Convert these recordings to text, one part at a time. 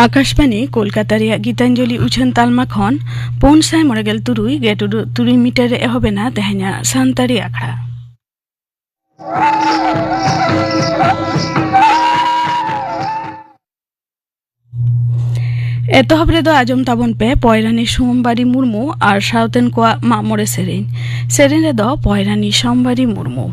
आकाशवाणी कोलकाता रे गीतांजलि उछन तालमा खन 593 मीटर एहबेना तेहना सान्तारी आखड़ा एतहब रे दो आजम ताबन पे पयरानी सोमबारी मुर्मू और साउथेन को मामोरे सेरेन रे दो पयरानी सोमबारी मुर्मू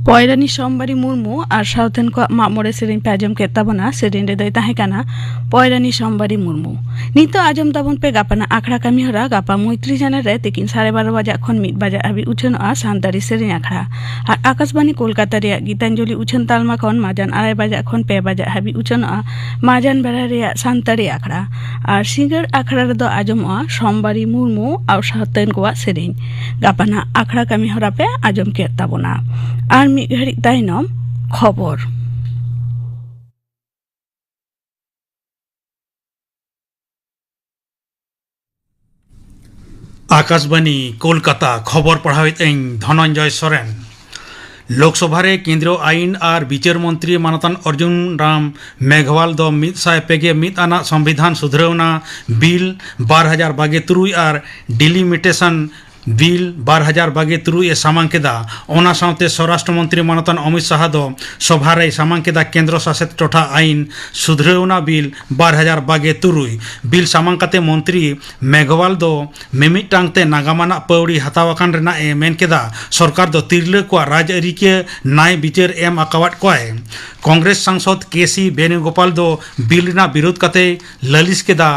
पयरानी सोमबारी मुर्मू और साउथेन को मामोरे सेरेन पे आजम के ताबना सेरेन रे दय ताहेकाना पयरानी सोमबारी मुर्मू नितो आजम ताबन पे गापाना आखड़ा कामी हरा गापा 29 जानुआरी रे तेकिन 12:30 बजे खन 1 बजे हाबी उछन आ सान्तारी सेरेन आखड़ा और आकाशवाणी कोलकाता रे गीतांजलि उछन तालमा खन माजान 2:30 बजे खन 2 बजे हाबी उछन आ माजान बेरा रे सान्तारी आखड़ा और सिंगर आखड़ा रे दो आजम आ सोमबारी मुर्मू और साउथेन को सेरेन गापाना आखड़ा कामी हरा पे आजम के ताबना और घड़ी ताइनम खबर आकाशवाणी कोलकाता खबर पढ़ावित धनंजय सोरेन लोकसभा रे केंद्रीय आईन और विचार मंत्री मानतान अर्जुन राम मेघवाल दो 151 आना संविधान सुधरावना बिल 2023 और डिलिमिटेशन बिल 2023 ए सामांकेदा ओना सावते स्वराष्ट्र मंत्री मानतान अमित शाह दो सभारे सामांकेदा केंद्र शासित टोठा आईन सुधरावना बिल 2023 बिल सामांकाते मंत्री मेघवाल दो मिमिटांगते नागामाना पौड़ी हतावाकान रेना ए मेनकेदा सरकार दो तिरले को राजआरी के न्याय विचार एम आकावाट कोय कांग्रेस सांसद केसी वेणुगोपाल दो बिल रेना विरोध कते ललिस केदा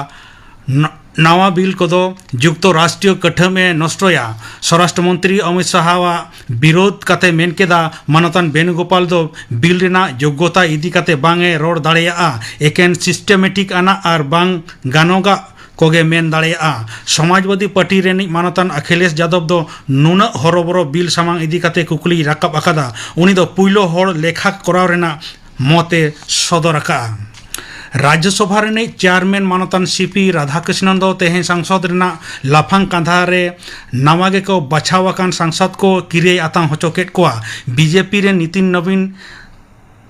नवा बिल को जुक्त राष्ट्रीय कठमे नष्टया स्वराष्ट्र मंत्री अमित शाहवा विरोध काते मेन केदा मानतान वेणुगोपाल दो बिल रेना योग्यता इदी काते बांगे रोड दाड़ेया एकेन सिस्टेमेटिक आना आर बांग गानोगा कोगे मेन दाड़ेया समाजवादी पार्टी रेनी मानतान अखिलेश यादव दो नुना हरोबरो बिल सामांग इदी काते कुकली राकब आकादा उनी दो पुइलो होड़ लेखा कराव रेना मते सदर आका राज्यसभा रे चेयरमैन मानतान सीपी राधाकृष्णन दो तेहे सांसद रेना लाफांग कांधा रे नवागे को बछावाकान सांसद को किरे आतां होचोकेट कोआ बीजेपी रे नितिन नवीन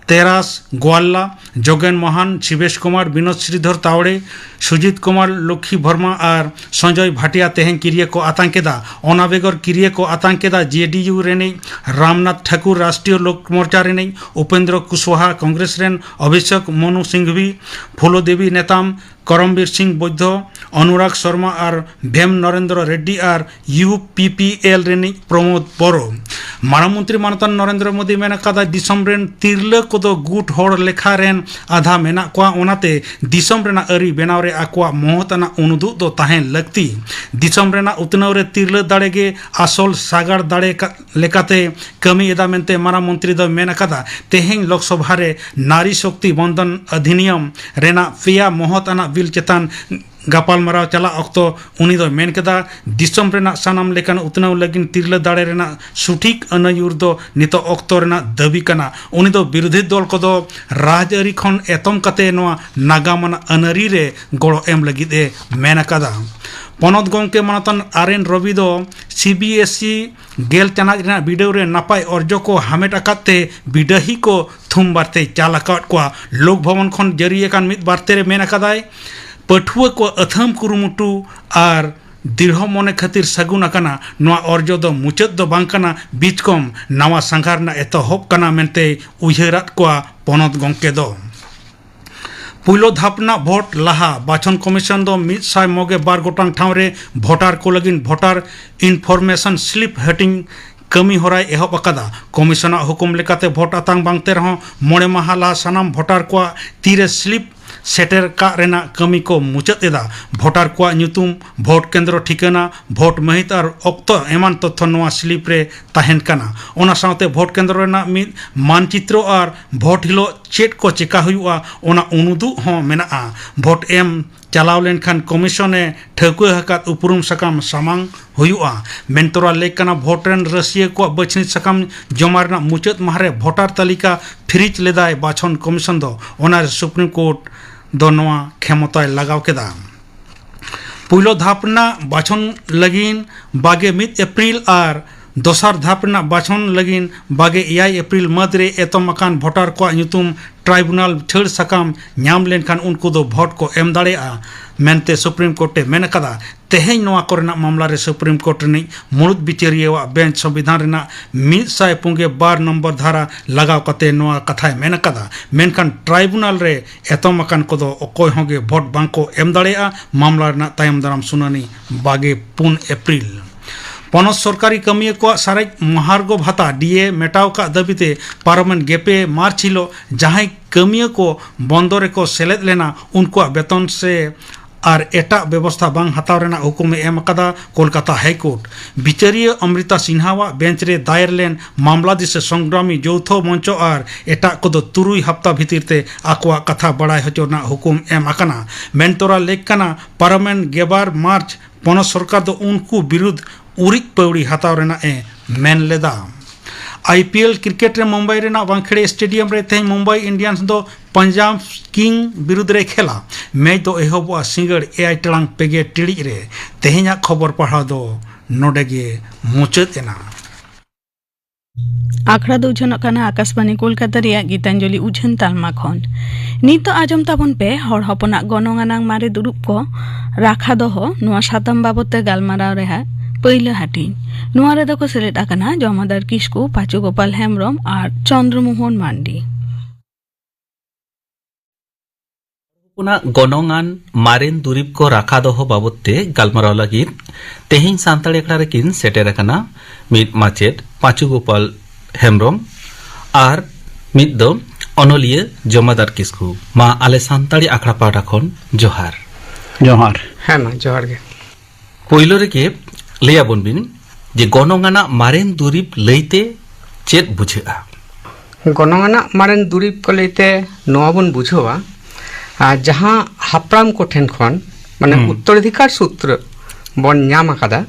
तेरास गोवाल्ला जोगेन महान शिवेश कुमार विनोद श्रीधर तावड़े सुजीत कुमार लक्ष्मी वर्मा और संजय भाटिया तेहें किरिए को आतंकेदा अनाबेगर किरिए को आतंकेदा जेडीयू रेने रामनाथ ठाकुर राष्ट्रीय लोक मोर्चा रेने उपेंद्र कुशवाहा कांग्रेस रेन अभिषेक मनु सिंघवी फूलोदेवी नेताम करमबीर सिंह बौद्ध अनुराग शर्मा और भेम नरेंद्र रेड्डी और यूपीपीएल रेनी प्रमोद बोरो मानमंत्री मानतान नरेंद्र मोदी मेना कादा दिसम रेन तिरले कोदो गुट होड़ लेखा रेन आधा मेना कोआ ओनाते दिसम रेना अरी बेनाव रे आकोआ मोहतना उनुदु दो ताहें लगती दिसम रेना उतनाव रे तिरले दाड़ेगे आसल सागार दाड़े लेकाते कमी एदा मेनते मानमंत्री दो मेना कादा तेहें लोकसभा रे नारी शक्ति बंधन अधिनियम रेना पेया मोहतना बिल चेतान गापाल मराव चला अक्तो उनी दो मेन केदा दिसम रेना सानाम लेकान उतनाव लगिन तिरले दाड़े रेना सुठिक अनयुर दो नितो अक्तो रेना दाबी कना उनी दो विरोधी दल को दो राजआरी खन एतम कते नोआ नागामना अनरी रे गड़ो एम लगिद ए मेन कादा पनत गंके मानतान आरएन रवि दो सीबीएसई गेल चानाच रेना बिडेव रे नापाय अर्जो को हामेट आकाते बिडही को थुम बारते चाल आकाट को लोक भवन खन जरिए कान मित बारते रे मेन कादाय पठुआ को अथम कुरुमुटु और दृढ़ मने खातिर सगुन आकाना नोआ अर्जो दो मुचाद दो बांकाना बीचकम नवा संघारना एतहब काना मेनते उयहरात को पनत गंके दो पुइलो धापना भोट लाहा बाछन कमिशन दो 192 गोटांग ठाव रे भोटार को लगिन भोटार इनफॉर्मेशन स्लिप हेटिंग कमी होराय एहब अकादा कमिशना हुकुम लेकाते भोट आतांग बांगते रहो मोड़े माहा लाहा सानाम भोटार को तीरे स्लिप सेटर का रेना कमी को मुचाद एदा भोटार को ᱧᱩᱛᱩᱢ भोट केंद्र ठिकाना भोट महित और अक्तो एमान तथ्य नोआ स्लिप रे ताहेन काना ओना सावते भोट केंद्र रेना मिद मानचित्र और भोट हिलो चेट को चिका हुआ ओना उनुदु हो मेना भोट एम चलाव लेनखान कमिशने ठकुए हकात उपरुम सकाम सामांग हुआ मेनतोरा लेकना भोट रेन रसिया को बछनी सकाम जमारना मुचाद माहरे भोटार तालिका फ्रिज लेदाय बाछन कमिशन दो ओना सुप्रीम कोर्ट दो नोआ क्षमताय लगाव केदा पुइलो धापना बाछन लगिन 21 अप्रैल और दोसार धापना बाछन लगिन 21 अप्रैल मदरे एतम अकान भोटार को ᱧᱩᱛᱩᱢ ट्राइब्यूनल छड़ सकाम नाम लेनखान उनको दो भोट को एम दाड़ेया मेनते सुप्रीम कोर्टे मेन कदा तेहें नोआ कोरेना मामला रे सुप्रीम कोर्ट ने मुरुद बिचारिया बेंच संविधान रेना 152 नंबर धारा लगाव कते नोआ कथाय मेन कदा मेनखान ट्राइब्यूनल रे एतम अकान को दो अकोय होगे भोट बांको एम दाड़ेया मामला रेना तायम दाराम सुनानी 24 अप्रैल पनत सरकारी कमिया को सारे महार्ग भाता डीए मेटाव का दाबीते पार्लियामेंट गेपे मार्च हिलो जहां कमिया को बंदरे को सेलेद लेना उनको वेतन से और एटा व्यवस्था बांग हताव रेना हुकुम एम कदा कोलकाता हाईकोर्ट बिचारिया अमृता सिन्हावा बेंच रे दायर लेन मामला दिसे संग्रामी यौथ मंच और एटा को दो 3 हफ्ता भीतिरते आकवा कथा बड़ाय हचोना हुकुम एम आकाना मेनतोरा लेकना पार्लियामेंट गेबार मार्च पनत सरकार दो उनको विरुद्ध उरिक पौड़ी हताव रेना ए मेन लेदा आईपीएल क्रिकेट रे मुंबई रेना वांखेड़े स्टेडियम रे तेज मुंबई इंडियंस दो पंजाब किंग विरुद्ध रे खेला मैच दो एहबा सिंगड़ 8 टांग पेगे टिड़ी रे तेहेना खबर पढ़ा दो नोडेगे मुचाद एना आखड़ा दो जनकाना आकाशवाणी कोलकाता रिया गीतांजलि उछन तालमा खन नित आजम ताबन पे हर हपना गनंगानांग मारे दुरुप को राखा दो नोआ साताम बाबते गालमाराव रेहा पहिलो हाटिन नोआ रे दको सेलेद आकाना जमादार किस्कु पाचु गोपाल हेमब्रम और चंद्रमोहन मांडी गनंगान मारेन दुरीब को राखा दो बाबते गालमाराव लगी तेहिं सान्ताड़ी अखड़ा रेकिन सेटेर अकाना मिद माचेद पाचु गोपाल हेमब्रम और मिद दो अनलिया जमादार किस्कु मा आले सान्ताड़ी अखड़ा पाटा खन जोहार ᱡᱚᱦᱟᱨ ᱦᱮᱸ ᱢᱟ ᱡᱚᱦᱟᱨ ᱜᱮ ᱯᱳᱭᱞᱳ ᱨᱮᱜᱮ ᱞᱟᱹᱭᱟᱵᱚᱱ ᱵᱤᱱ ᱡᱮ ᱜᱚᱱᱚᱝ ᱟᱱᱟᱜ ᱢᱟᱨᱮᱱ ᱫᱩᱨᱤᱵ ᱞᱟᱹᱭᱛᱮ ᱪᱮᱫ ᱵᱩᱡᱷᱟᱹᱜᱼᱟ? ᱜᱚᱱᱚᱝ ᱟᱱᱟᱜ ᱢᱟᱨᱮᱱ ᱫᱩᱨᱤᱵ ᱠᱚ ᱞᱟᱹᱭᱛᱮ ᱱᱚᱣᱟ ᱵᱚᱱ ᱵᱩᱡᱷᱟᱹᱣᱟ ᱡᱟᱦᱟᱸ ᱦᱟᱯᱲᱟᱢ ᱠᱚ ᱴᱷᱮᱱ ᱠᱷᱚᱱ ᱢᱟᱱᱮ ᱩত্তরাধিকার সূত্র বন ᱧᱟᱢ ᱟᱠᱟᱫᱟ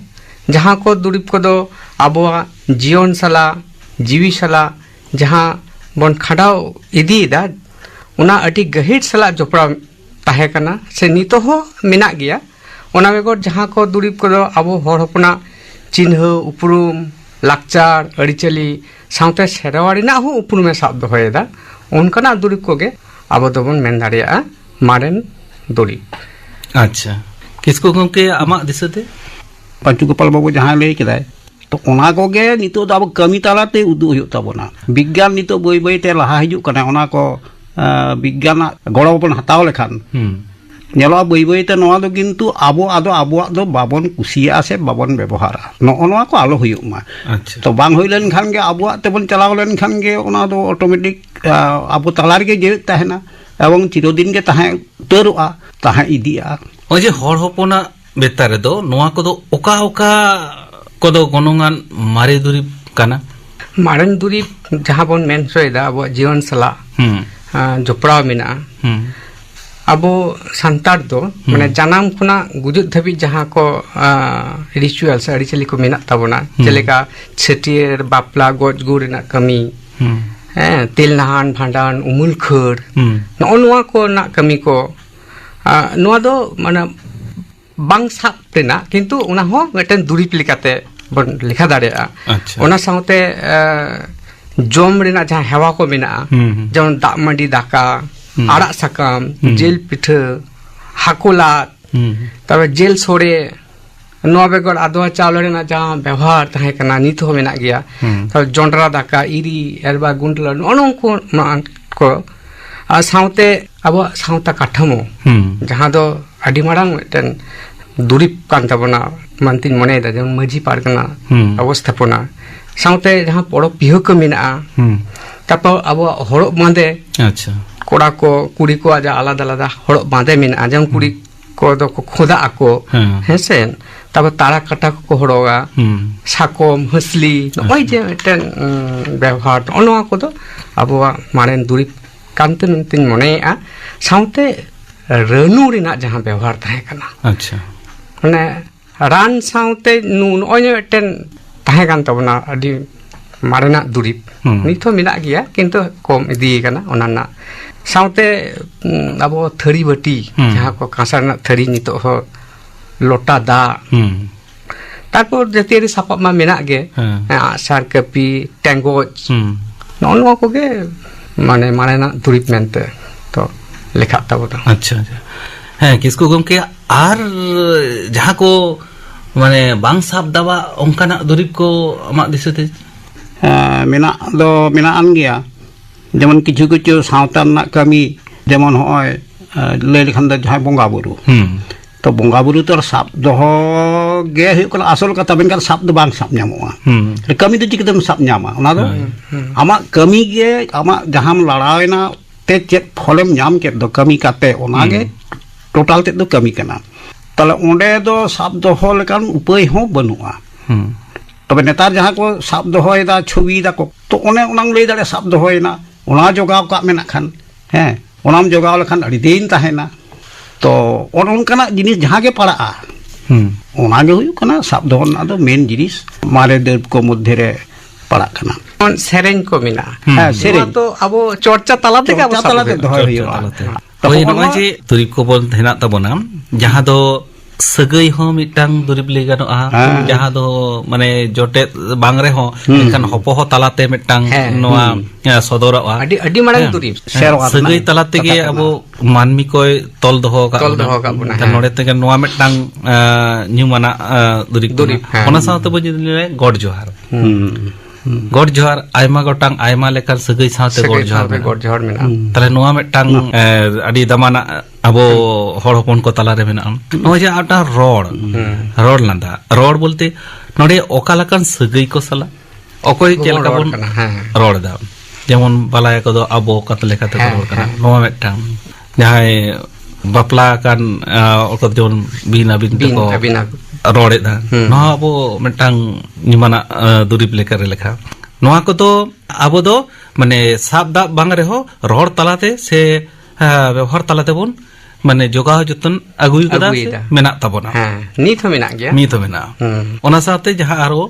ᱡᱟᱦᱟᱸ ᱠᱚ ᱫᱩᱨᱤᱵ ᱠᱚᱫᱚ ᱟᱵᱚᱣᱟᱜ ᱡᱤᱭᱚᱱ ᱥᱟᱞᱟᱜ ᱡᱤᱣᱤ ᱥᱟᱞᱟᱜ ᱡᱟᱦᱟᱸ ᱵᱚᱱ ᱠᱷᱟᱸᱰᱟᱣ ᱤᱫᱤᱭᱮᱫᱟ ᱚᱱᱟ ᱟᱹᱰᱤ ᱜᱟᱹᱦᱤᱨ ᱥᱟᱞᱟᱜ ᱡᱚᱯᱲᱟᱣ ᱛᱟᱦᱮᱸ ᱠᱟᱱᱟ ᱥᱮ ᱱᱤᱛᱚᱜ ᱦᱚᱸ ᱢᱮᱱᱟᱜ ᱜᱮᱭᱟ ᱚᱱᱟ ᱵᱮᱜᱚᱨ ᱡᱟᱦᱟᱸ ᱠᱚ ᱫᱩᱨᱤᱵ ᱠᱚᱫᱚ ᱟᱵᱚ ᱦᱚᱲ ᱦᱚᱯᱚᱱᱟᱜ ᱪᱤᱱᱦᱟᱹ ᱩᱯᱨᱩᱢ ᱞᱟᱠᱪᱟᱨ ᱟᱹᱨᱤᱪᱟᱹᱞᱤ ᱥᱟᱶᱛᱮ ᱥᱮᱨᱣᱟ ᱨᱮᱱᱟᱜ ᱦᱚᱸ ᱩᱯᱨᱩᱢᱮ ᱥᱟᱵ ᱫᱚᱦᱚᱭᱮᱫᱟ ᱚᱱᱠᱟᱱᱟᱜ ᱫᱩᱨᱤᱵ ᱠᱚᱜᱮ ᱟᱵᱚ ᱫᱚᱵᱚᱱ ᱢᱮᱱ ᱫᱟᱲᱮᱭᱟᱜᱼᱟ ᱢᱟᱨᱮᱱ ᱫᱩᱨᱤᱵ ᱟᱪᱪᱷᱟ ᱠᱤᱥᱠᱩ ᱜᱚᱝᱠᱮ ᱟᱢᱟᱜ ᱫᱤᱥᱟᱹᱛᱮ? ᱯᱟᱸᱪᱩ ᱜᱳᱯᱟᱞ ᱵᱟᱵᱩ ᱡᱟᱦᱟᱸᱭ ᱞᱟᱹᱭ ᱠᱮᱫᱟᱭ ᱛᱚ ᱚᱱᱟ ᱠᱚᱜᱮ ᱱᱤᱛᱚᱜ ᱫᱚ ᱟᱵᱚ ᱠᱟᱹᱢᱤ ᱛᱟᱞᱟᱛᱮ ᱩᱫᱩᱜ ᱦᱩᱭᱩᱜ ᱛᱟᱵᱚᱱᱟ ᱵᱤᱜᱽᱜᱟᱱ ᱱᱤᱛᱚᱜ ᱵᱟᱹᱭ ᱵᱟᱹᱭᱛᱮ ᱞᱟᱦᱟ ᱦᱤᱡᱩᱜ ᱠᱟᱱᱟ ᱚᱱᱟ ᱠᱚ ᱵᱤᱜᱽᱜᱟᱱᱟᱜ ᱜᱚᱲᱚ ᱵᱚᱱ ᱦᱟᱛᱟᱣ ᱞᱮᱠᱷᱟᱱ ᱧᱮᱞᱚᱜᱼᱟ ᱵᱟᱹᱭ ᱵᱟᱹᱭᱛᱮ ᱱᱚᱣᱟ ᱫᱚ ᱠᱤᱱᱛᱩ ᱟᱵᱚᱣᱟᱜ ᱫᱚ babon ᱠᱩᱥᱤᱭᱟᱜᱼᱟ ᱥᱮ ᱵᱟᱵᱚᱱ ᱵᱮᱵᱚᱦᱟᱨᱟ ᱱᱚᱜᱼᱚ ᱱᱚᱣᱟ ᱠᱚ ᱟᱞᱚ ᱦᱩᱭᱩᱜ ᱢᱟ ᱛᱚ ᱵᱟᱝ ᱦᱩᱭ ᱞᱮᱱᱠᱷᱟᱱ ᱜᱮ ᱟᱵᱚᱣᱟᱜ ᱛᱮᱵᱚᱱ ᱪᱟᱞᱟᱣ ᱞᱮᱱᱠᱷᱟᱱ ᱜᱮ ᱚᱱᱟ ᱫᱚ ᱚᱴᱳᱢᱮᱴᱤক ᱟᱵᱚ ᱛᱟᱞᱟ ᱨᱮᱜᱮ ᱡᱮᱣᱮᱫ ᱛᱟᱦᱮᱱᱟ ᱮᱵᱚᱝ ᱪᱤᱨᱚᱫᱤᱱ ᱜᱮ ᱛᱟᱦᱮᱸ ᱩᱛᱟᱹᱨᱚᱜᱼᱟ ᱛᱟᱦᱮᱸ ᱤᱫᱤᱜᱼᱟ ᱱᱚᱜᱼᱚᱭ ᱡᱮ ᱦᱚᱲ ᱦᱚᱯᱚᱱᱟᱜ ᱵᱮᱛᱟ ᱨᱮᱫᱚ ᱱᱚᱣᱟ ᱠᱚᱫᱚ ᱚᱠᱟ ᱠᱚᱫᱚ ᱜᱚᱱᱚᱝᱟᱱ ᱢᱟᱨᱮ ᱫᱩᱨᱤᱵ ᱠᱟᱱᱟ? ᱢᱟᱨᱮᱱ ᱫᱩᱨᱤᱵ ᱡᱟᱦᱟᱸ ᱵᱚᱱ ᱢᱮᱱ ᱦᱚᱪᱚᱭᱮᱫᱟ ᱟᱵᱚᱣᱟᱜ ᱡᱤᱭᱚᱱ ᱥᱟᱞᱟᱜ ᱡᱚᱯᱲᱟᱣ ᱢᱮᱱᱟᱜᱼᱟ ᱟᱵᱚ ᱥᱟᱱᱛᱟᱲ ᱫᱚ ᱢᱟᱱᱮ ᱡᱟᱱᱟᱢ ᱠᱷᱚᱱᱟᱜ ᱜᱩᱡᱩᱜ ᱫᱷᱟᱹᱵᱤᱡ ᱡᱟᱦᱟᱸ ᱠᱚ ᱨᱤᱪᱩয়াᱞ ᱥᱮ ᱟᱹᱨᱤᱪᱟᱹᱞᱤ ᱠᱚ ᱢᱮᱱᱟᱜ ᱛᱟᱵᱚᱱᱟ ᱡᱮᱞᱮᱠᱟ ᱪᱷᱟᱹᱴᱭᱟᱹᱨ ᱵᱟᱯᱞᱟ ᱜᱚᱡ ᱜᱩᱨ ᱨᱮᱱᱟᱜ ᱠᱟᱹᱢᱤ ᱛᱮᱞ ᱱᱟᱦᱟᱱ ᱵᱷᱟᱸᱰᱟᱱ ᱩᱢᱩᱞ ᱠᱷᱟᱹᱲ ᱱᱚᱜᱼᱚ ᱱᱚᱣᱟ ᱠᱚᱨᱮᱱᱟᱜ ᱠᱟᱹᱢᱤ ᱠᱚ ᱱᱚᱣᱟ ᱫᱚ ᱢᱟᱱᱮ ᱵᱟᱝ ᱥᱟᱵ ᱨᱮᱱᱟᱜ ᱠᱤᱱᱛᱩ ᱚᱱᱟ ᱦᱚᱸ ᱢᱤᱫᱴᱮᱱ ᱫᱩᱨᱤᱵ লেখাতে ᱵᱚᱱ লেখা ᱫᱟᱲᱮᱭᱟᱜᱼᱟ ᱚᱱᱟ ᱥᱟᱶᱛᱮ ᱡᱚᱢ ᱨᱮᱱᱟᱜ ᱡᱟᱦᱟᱸ ᱦᱮᱣᱟ ᱠᱚ ᱢᱮᱱᱟᱜᱼᱟ ᱡᱮᱢᱚᱱ ᱫᱟᱜ ᱢᱟᱹᱰᱤ ᱫᱟᱠᱟ ᱟᱲᱟᱜ ᱥᱟᱠᱟᱢ ᱡᱤᱞ ᱯᱤᱴᱷᱟᱹ ᱦᱟᱹᱠᱩ ᱞᱟᱫ ᱛᱟᱨᱯᱚᱨ ᱡᱤᱞ ᱥᱚᱲᱮ ᱱᱚᱣᱟ ᱵᱮᱜᱚᱨ ᱟᱫᱣᱟ ᱪᱟᱣᱞᱮ ᱨᱮᱱᱟᱜ ᱡᱟᱦᱟᱸ ᱵᱮᱵᱚᱦᱟᱨ ᱛᱟᱦᱮᱸ ᱠᱟᱱᱟ ᱱᱤᱛ ᱦᱚᱸ ᱢᱮᱱᱟᱜ ᱜᱮᱭᱟ ᱛᱟᱨᱯᱚᱨ ᱡᱚᱱᱰᱨᱟ ᱫᱟᱠᱟ ᱤᱨᱤ ᱮᱨᱵᱟ ᱜᱩᱸᱰᱞᱟᱹ ᱱᱚᱜᱼᱚ ᱱᱚᱝᱠᱟ ᱠᱚ ᱟᱨ ᱥᱟᱶᱛᱮ ᱟᱵᱚᱣᱟᱜ ᱥᱟᱶᱛᱟ ᱠᱟঠামো ᱡᱟᱦᱟᱸ ᱫᱚ ᱟᱹᱰᱤ ᱢᱟᱨᱟᱝ ᱢᱤᱫᱴᱮᱱ ᱫᱩᱨᱤᱵ ᱠᱟᱱ ᱛᱟᱵᱚᱱᱟ ᱢᱟᱱᱛᱤᱧ ᱢᱚᱱᱮᱭᱮᱫᱟ ᱡᱮᱢᱚᱱ ᱢᱟᱹᱡᱷᱤ ᱯᱟᱨᱜᱟᱱᱟ ᱚᱵᱚᱥᱛᱷᱟᱯᱚᱱᱟ ᱥᱟᱶᱛᱮ ᱡᱟᱦᱟᱸ ᱯᱚᱨᱚᱵᱽ ᱯᱤᱦᱟᱹ ᱠᱚ ᱢᱮᱱᱟᱜᱼᱟ ᱛᱟᱨᱯᱚর ᱟᱵᱚᱣᱟᱜ ᱦᱚᱨᱚᱜ ᱵᱟᱸᱫᱮ ᱟᱪᱪᱷᱟ ᱠᱚᱲᱟ ᱠᱚ ᱠᱩᱲᱤ ᱠᱚᱣᱟᱜ ᱡᱟ ᱟᱞᱟᱫᱟ ᱟᱞᱟᱫᱟ ᱦᱚᱨᱚᱜ ᱵᱟᱸᱫᱮ ᱢᱮᱱᱟᱜᱼᱟ ᱡᱮᱢᱚᱱ ᱠᱩᱲᱤ ᱠᱚᱫᱚ ᱠᱚ ᱠᱷᱚᱫᱟᱜ ᱟᱠᱚ ᱦᱮᱸᱥᱮ ᱛᱟᱨᱯᱚর ᱛᱟᱲᱟ ᱠᱟᱴᱟ ᱠᱚ ᱦᱚᱨᱚᱜᱟ ᱥᱟᱠᱚᱢ ᱦᱟᱹᱥᱞᱤ ᱱᱚᱜᱼᱚᱭ ᱡᱮ ᱢᱤᱫᱴᱮᱱ ᱵᱮᱵᱚᱦᱟর ᱱᱚᱜᱼᱚ ᱱᱚᱣᱟ ᱠᱚᱫᱚ ᱟᱵᱚᱣᱟᱜ ᱢᱟᱨᱮᱱ ᱫᱩᱨᱤᱵ ᱠᱟᱱᱛᱮ ᱢᱮᱱᱛᱮᱧ ᱢᱚᱱᱮᱭᱮᱫᱼᱟ ᱥᱟᱶᱛᱮ ᱨᱟᱹᱱᱩ ᱨᱮᱱᱟᱜ ᱡᱟᱦᱟᱸ ᱵᱮᱵᱚᱦᱟর ᱛᱟᱦᱮᱸ ᱠᱟᱱᱟ ᱟᱪᱪᱷᱟ ᱢᱟᱱᱮ ᱨᱟᱱ ᱥᱟᱶᱛᱮ ᱱᱚᱜᱼᱚᱭ ᱡᱮ ᱢᱤᱫᱴᱮᱱ ᱛᱟᱦᱮᱸ ᱠᱟᱱ ᱛᱟᱵᱚᱱᱟ ᱟᱹᱰᱤ ᱢᱟᱨᱮᱱᱟᱜ ᱫᱩᱨᱤᱵ ᱱᱤᱛ ᱦᱚᱸ ᱢᱮᱱᱟᱜ ᱜᱮᱭᱟ ᱠᱤᱱᱛᱩ ᱠᱚᱢ ᱤᱫᱤ ᱠᱟᱱᱟ ᱚᱱᱟ ᱨᱮᱱᱟᱜ ᱥᱟᱶᱛᱮ ᱟᱵᱚ ᱛᱷᱟᱹᱨᱤ ᱵᱟᱹᱴᱤ ᱡᱟᱦᱟᱸ ᱠᱚ ᱠᱟᱸᱥᱟ ᱨᱮᱱᱟᱜ ᱛᱷᱟᱹᱨᱤ ᱱᱤᱛᱚᱜ ᱦᱚᱸ ᱞᱚᱴᱟ ᱫᱟᱜ ᱛᱟᱨᱯᱚর ᱡᱟᱹᱛᱤᱭᱟᱹᱨᱤ ᱥᱟᱯᱟᱵ ᱢᱟ ᱢᱮᱱᱟᱜ ᱜᱮ ᱟᱸᱜᱼᱥᱟᱨ ᱠᱟᱹᱯᱤ ᱴᱮᱸᱜᱚᱡ ᱱᱚᱜᱼᱚ ᱱᱚᱣᱟ ᱠᱚᱜᱮ ᱢᱟᱱᱮ ᱢᱟᱨᱮᱱᱟᱜ ᱫᱩᱨᱤᱵ ᱢᱮᱱᱛᱮ ᱛᱚ ᱞᱮᱠᱷᱟᱜ ᱛᱟᱵᱚᱱᱟ ᱟᱪᱪᱷᱟ ᱦᱮᱸ ᱠᱤᱥᱠᱩ ᱜᱚᱝᱠᱮ ᱟᱨ ᱡᱟᱦᱟᱸ ᱠᱚ ᱢᱟᱱᱮ ᱵᱟᱝ ᱥᱟᱵ ᱫᱟᱵᱟ ᱚᱱᱠᱟᱱᱟᱜ ᱫᱩᱨᱤᱵ ᱠᱚ ᱟᱢᱟᱜ ᱫᱤᱥᱟᱹᱛᱮ? ᱢᱮᱱᱟᱜ ᱫᱚ ᱢᱮᱱᱟᱜ ᱜᱮᱭᱟ ᱡᱮᱢᱚᱱ ᱠᱤᱪᱷᱩ ᱠᱤᱪᱷᱩ ᱥᱟᱶᱛᱟ ᱨᱮᱱᱟᱜ ᱠᱟᱹᱢᱤ ᱡᱮᱢᱚᱱ ᱦᱚᱸᱜᱼᱚᱭ ᱞᱟᱹᱭ ᱞᱮᱠᱷᱟᱱ ᱫᱚ ᱡᱟᱦᱟᱸᱭ ᱵᱚᱸᱜᱟ ᱵᱩᱨᱩ ᱛᱚ ᱵᱚᱸᱜᱟ ᱵᱩᱨᱩ ᱛᱚ ᱥᱟᱵ ᱫᱚᱦᱚ ᱜᱮ ᱦᱩᱭᱩᱜ ᱠᱟᱱᱟ ᱟᱥᱚᱞ ᱠᱟᱛᱷᱟ ᱢᱮᱱᱠᱷᱟᱱ ᱥᱟᱵ ᱫᱚ ᱵᱟᱝ ᱥᱟᱵ ᱧᱟᱢᱚᱜᱼᱟ ᱠᱟᱹᱢᱤ ᱫᱚ ᱪᱤᱠᱟᱹᱛᱮᱢ ᱥᱟᱵ ᱧᱟᱢᱟ ᱚᱱᱟ ᱫᱚ ᱟᱢᱟᱜ ᱠᱟᱹᱢᱤ ᱜᱮ ᱟᱢᱟᱜ ᱡᱟᱦᱟᱸᱢ ᱞᱟᱲᱟᱣᱮᱱᱟ ᱛᱮ ᱪᱮᱫ ᱯᱷᱚᱞᱮᱢ ᱧᱟᱢ ᱠᱮᱫ ᱫᱚ ᱠᱟᱹᱢᱤ ᱠᱟᱛᱮ ᱚᱱᱟᱜᱮ ᱴᱳᱴᱟᱞ ᱛᱮᱫ ᱫᱚ ᱠᱟᱹᱢᱤ ᱠᱟᱱᱟ ᱛᱟᱦᱞᱮ ᱚᱸᱰᱮ ᱫᱚ ᱥᱟᱵ ᱫᱚᱦᱚ ᱞᱮᱠᱟᱱ ᱩᱯᱟᱹᱭ ᱦᱚᱸ ᱵᱟᱹᱱᱩᱜᱼᱟ ᱛᱚᱵᱮ ᱱᱮᱛᱟᱨ ᱡᱟᱦᱟᱸ ᱠᱚ ᱥᱟᱵ ᱫᱚᱦᱚᱭᱮᱫᱟ ᱪᱷᱚᱵᱤ ᱫᱟᱠᱚ ᱛᱚ ᱚᱱᱮ ᱚᱱᱟᱢ ᱞᱟᱹᱭ ᱫᱟᱲᱮᱭᱟᱜᱼᱟ ᱥᱟᱵ ᱫᱚᱦᱚᱭᱮᱱᱟ ᱚᱱᱟ ᱡᱚᱜᱟᱣ ᱠᱟᱜ ᱢᱮᱱᱟᱜ ᱠᱷᱟᱱ ᱦᱮᱸ ᱚᱱᱟᱢ ᱡᱚᱜᱟᱣ ᱞᱮᱠᱷᱟन ᱟᱹᱰᱤ ᱫᱤᱱ ᱛᱟᱦᱮᱱᱟ ᱛᱚ ᱚᱱᱠᱟᱱᱟᱜ ᱡᱤᱱᱤᱥ ᱡᱟᱦᱟᱸ ᱜᱮ ᱯᱟᱲᱟᱜᱼᱟ ᱚᱱᱟᱜᱮ ᱦᱩᱭᱩᱜ ᱠᱟᱱᱟ ᱥᱟᱵ ᱫᱚᱦᱚ ᱨᱮᱱᱟᱜ ᱫᱚ ᱢᱮᱱ ᱡᱤᱱᱤᱥ ᱢᱟᱨᱮ ᱫᱟᱹᱵ ᱠᱚ ᱢᱚᱫᱽᱫᱷᱮ ᱨᱮ ᱯᱟᱲᱟᱜ ᱠᱟᱱᱟ ᱥᱮᱨᱮᱧ ᱠᱚ ᱢᱮᱱᱟᱜᱼᱟ ᱦᱮᱸ ᱥᱮᱨᱮᱧ ᱱᱚᱣᱟ ᱛᱚ ᱟᱵᱚ ᱪᱚᱨᱪᱟ ᱛᱟᱞᱟ ᱛᱮᱜᱮ ᱟᱵᱚ ᱪᱚᱨᱪᱟ ᱛᱟᱞᱟᱛᱮ ᱫᱚᱦᱚᱭ ᱦᱩᱭᱩᱜᱼᱟ ᱳᱭ ᱱᱚᱜᱼᱚᱭ ᱡᱮ ᱫᱩᱨᱤᱵ ᱠᱚᱵᱚᱱ ᱦᱮᱱᱟᱜ ᱛᱟᱵᱚᱱᱟ ᱡᱟᱦᱟᱸ ᱫᱚ ᱥᱟᱹᱜᱟᱹᱭ ᱦᱚᱸ ᱢᱤᱫᱴᱟᱝ ᱫᱩᱨᱤᱵ ᱞᱟᱹᱭ ᱜᱟᱱᱚᱜᱼᱟ ᱡᱟᱦᱟᱸ ᱫᱚ ᱢᱟᱱᱮ ᱡᱚᱴᱮᱫ ᱵᱟᱝ ᱨᱮᱦᱚᱸ ᱮᱱᱠᱷᱟᱱ ᱦᱚᱯᱚᱦᱚ ᱛᱟᱞᱟᱛᱮ ᱢᱤᱫᱴᱟᱝ ᱱᱚᱣᱟ ᱥᱚᱫᱚᱨᱚᱜᱼᱟ ᱟᱹᱰᱤ ᱢᱟᱨᱟᱝ ᱫᱩᱨᱤᱵ ᱥᱟᱹᱜᱟᱹᱭ ᱛᱟᱞᱟ ᱛᱮᱜᱮ ᱟᱵᱚ ᱢᱟᱹᱱᱢᱤ ᱠᱚᱭ ᱛᱚᱞ ᱫᱚᱦᱚ ᱟᱠᱟᱫ ᱵᱚᱱᱟ ᱱᱚᱰᱮ ᱛᱮᱜᱮ ᱱᱚᱣᱟ ᱢᱤᱫᱴᱟᱝ ᱧᱩᱢᱟᱱᱟᱜ ᱫᱩᱨᱤᱵ ᱠᱟᱱᱟ ᱚᱱᱟ ᱥᱟᱶᱛᱮ ᱵᱚ ᱡᱩᱫᱤ ᱞᱟᱹᱭᱟ ᱜᱚᱰ ᱡᱚᱦᱟᱨ ᱜᱚᱰ ᱡᱚᱦᱟর ᱟᱭᱢᱟ ᱜᱚᱴᱟᱝ ᱟᱭᱢᱟ ᱞᱮᱠᱟᱱ ᱥᱟᱹᱜᱟᱹᱭ ᱥᱟᱶᱛᱮ ᱜᱚᱰ ᱡᱚᱦᱟর ᱢᱮᱱᱟᱜᱼᱟ ᱛᱟᱦᱞᱮ ᱱᱚᱣᱟ ᱢᱤᱫᱴᱟᱝ ᱟᱹᱰᱤ ᱫᱟᱢᱟᱱᱟᱜ ᱟᱵᱚ ᱦᱚᱲ ᱦᱚᱯᱚᱱ ᱠᱚ ᱛᱟᱞᱟᱨᱮ ᱢᱮᱱᱟᱜᱼᱟ ᱱᱚᱜᱼᱚᱭ ᱡᱮ ᱟᱴᱟ ᱨᱚᱲ ᱞᱟᱸᱫᱟ ᱨᱚᱲ ᱵᱚᱞᱛᱮ ᱱᱚᱰᱮ ᱚᱠᱟ ᱞᱮᱠᱟᱱ ᱥᱟᱹᱜᱟᱹᱭ ᱠᱚ ᱥᱟᱞᱟᱜ ᱚᱠᱚᱭ ᱪᱮᱫ ᱞᱮᱠᱟ ᱵᱚᱱ ᱨᱚᱲ ᱮᱫᱟ ᱡᱮᱢᱚᱱ ᱵᱟᱞᱟᱭᱟ ᱠᱚᱫᱚ ᱟᱵᱚ ᱠᱟᱛ ᱞᱮᱠᱟᱛᱮ ᱠᱚ ᱨᱚᱲ ᱠᱟᱱᱟ ᱱᱚᱣᱟ ᱢᱤᱫᱴᱟᱝ ᱡᱟᱦᱟᱸᱭ ᱵᱟᱯᱞᱟ ᱠᱟᱱ ᱚᱠᱛᱚ ᱡᱮᱢᱚᱱ ᱵᱤᱱᱟ ᱵᱤᱱᱛᱤ ᱠᱚ ᱨᱚᱲᱮᱫᱟ ᱱᱚᱣᱟ ᱟᱵᱚ ᱢᱤᱫᱴᱟᱝ ᱧᱩᱢᱟᱱᱟᱜ ᱫᱩᱨᱤᱵ ᱞᱮᱠᱟᱨᱮ ᱞᱮᱠᱷᱟ ᱱᱚᱣᱟ ᱠᱚᱫᱚ ᱟᱵᱚ ᱫᱚ ᱢᱟᱱᱮ ᱥᱟᱵ ᱫᱟᱵ ᱵᱟᱝ ᱨᱮᱦᱚᱸ ᱨᱚᱲ ᱛᱟᱞᱟᱛᱮ ᱥᱮ ᱵᱮᱵᱚᱦᱟর ᱛᱟᱞᱟᱛᱮ ᱵᱚᱱ ᱢᱟᱱᱮ ᱡᱚᱜᱟᱣ ᱡᱚᱛᱚᱱ ᱟᱹᱜᱩᱭ ᱠᱟᱫᱟ ᱢᱮᱱᱟᱜ ᱛᱟᱵᱚᱱᱟ ᱱᱤᱛ ᱦᱚᱸ ᱢᱮᱱᱟᱜ ᱜᱮᱭᱟ ᱱᱤᱛ ᱦᱚᱸ ᱢᱮᱱᱟᱜᱼᱟ ᱚᱱᱟ ᱥᱟᱶᱛᱮ ᱡᱟᱦᱟᱸ ᱟᱨᱚ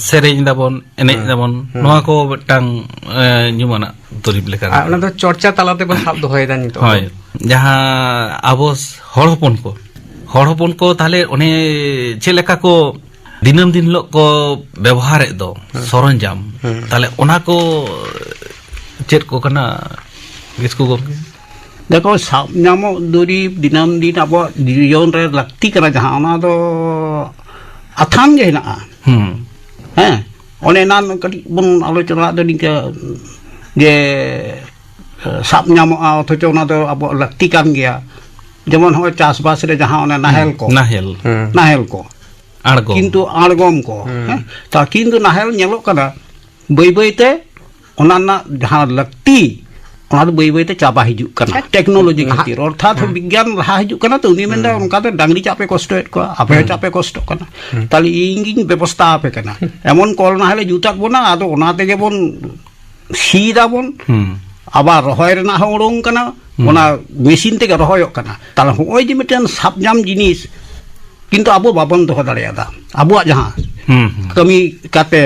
ᱥᱮᱨᱮᱧ ᱫᱟᱵᱚᱱ ᱮᱱᱮᱡ ᱫᱟᱵᱚᱱ ᱱᱚᱣᱟ ᱠᱚ ᱢᱤᱫᱴᱟᱝ ᱧᱩᱢᱟᱱᱟᱜ ᱫᱩᱨᱤᱵ ᱞᱮᱠᱟ ᱚᱱᱟ ᱫᱚ ᱪᱚᱨᱪᱟ ᱛᱟᱞᱟᱛᱮ ᱵᱚᱱ ᱥᱟᱵ ᱫᱚᱦᱚᱭᱮᱫᱟ ᱱᱤᱛᱚᱜ ᱦᱳᱭ ᱡᱟᱦᱟᱸ ᱟᱵᱚ ᱦᱚᱲ ᱦᱚᱯᱚᱱ ᱠᱚ ᱛᱟᱦᱞᱮ ᱚᱱᱮ ᱪᱮᱫ ᱞᱮᱠᱟ ᱠᱚ ᱫᱤᱱᱟᱹᱢ ᱫᱤᱱ ᱦᱤᱞᱳᱜ ᱠᱚ ᱵᱮᱵᱚᱦᱟᱨᱮᱫ ᱫᱚ ᱥᱚᱨᱚᱧᱡᱟᱢ ᱛᱟᱦᱞᱮ ᱚᱱᱟ ᱠᱚ ᱪᱮᱫ ᱠᱚ ᱠᱟᱱᱟ ᱠᱤᱥᱠᱩ ᱜᱚᱢᱠᱮ देखो साब नामो दुरीब दिनम दिन अब जीवन रे लगती करा जहाँ ना तो अथान के ना हैं ओने नान कटी बन आलोचना तो निका जे साब नामो अथचो ना तो अब लगती कान गया जेमन हो चास बास रे जहाँ ओने नाहेल को आड़गोम किंतु आड़गोम को ता किंतु नाहेल नेलो कना बई बई ते ओना ना जहाँ लगती ओना तो बई बई ते चाबा हिजुक कना टेक्नोलॉजी खातिर अर्थात विज्ञान रहा हिजुक कना तो उनी मेंदा उनका तो डांगरी चापे कष्टएट को आपे चापे कष्ट कना ताली इंगिन व्यवस्था आपे कना एमन कल ना हले जुटाक बोना आदो ओना तेगे बोन सीदा बोन आबा रहोय रेना होड़ों कना ओना मेशिन तेगे रहोयक कना ताला होय जे मिटन साबजाम जिनिस किंतु आबो बाबन दोहो दाड़ेयादा आबोआ जहां कमी काते